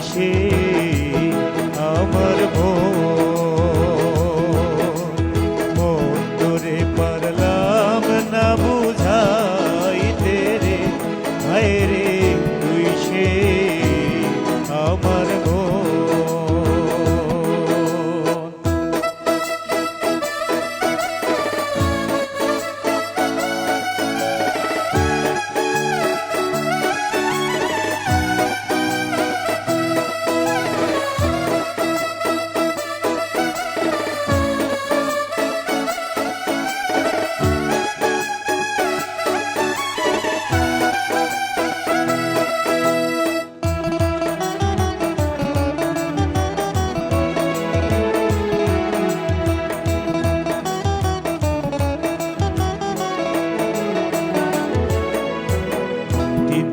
সে আমার মন তোরে পারলাম না বুঝাইতে রে, হায় রে তুই সে আমার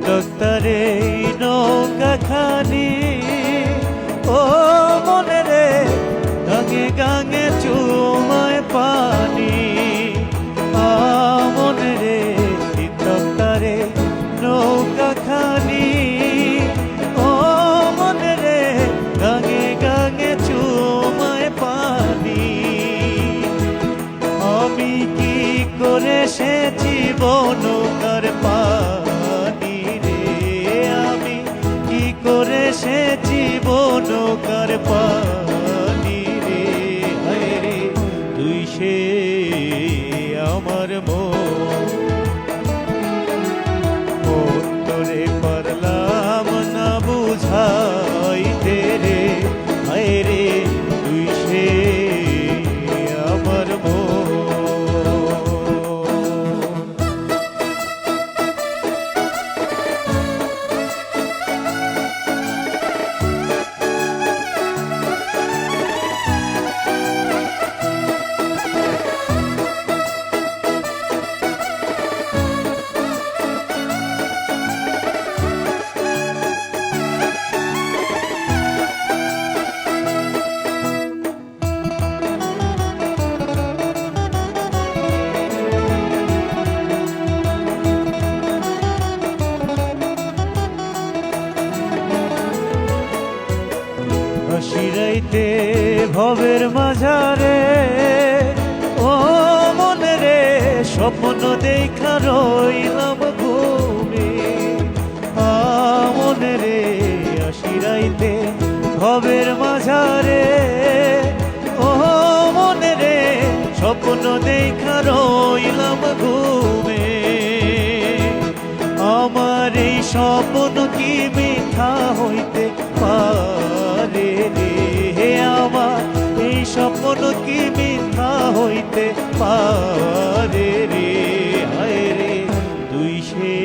তক্তারে নৌকা খানি ও মনে রে গাঙে গাঙে চুমায় পানি মনে রে তক্তারে নৌকা খানি ও মনে রে গাঙে গাঙে চুমায় পানি আমি কি করে সে জীবন কার পানি করে সে জীবন কার পানি রে, হায় রে তুই সে আমার মন তোরে পারলাম না বুঝাইতে রে, হায় রে তুই সে আমার মন। শিরাইতে ভবের মাঝারে ও মনে রে স্বপ্ন দেখা রইলাম ঘুমে মনে রে শিরাইতে ভবের মাঝারে ও মনে রে স্বপ্ন দেখা রইলাম ঘুমে আমার এই স্বপ্ন কি মিথ্যা হইতে পারে রে, আমার এই স্বপ্ন কি মিথ্যা হইতে পারে রে, হায় রে তুই সে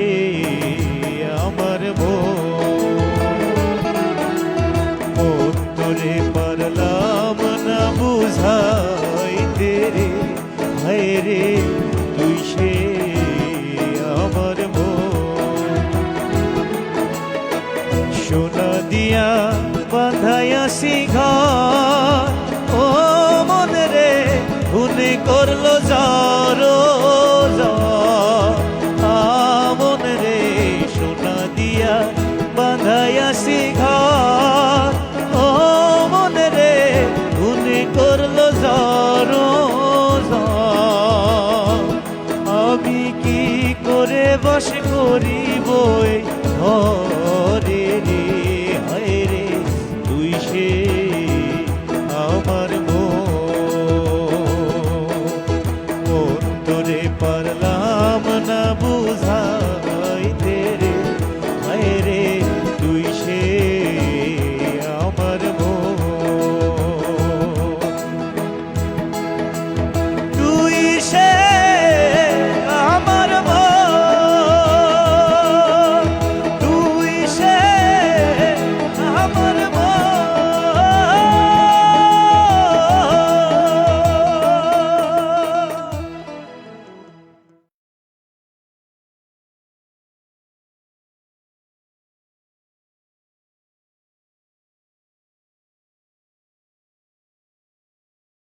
আমার মন তোরে পারলাম না বুঝাইতে রে, হায় রে তুই সে আমার সোনা দিয়া বাঁধাইয়াছি ঘর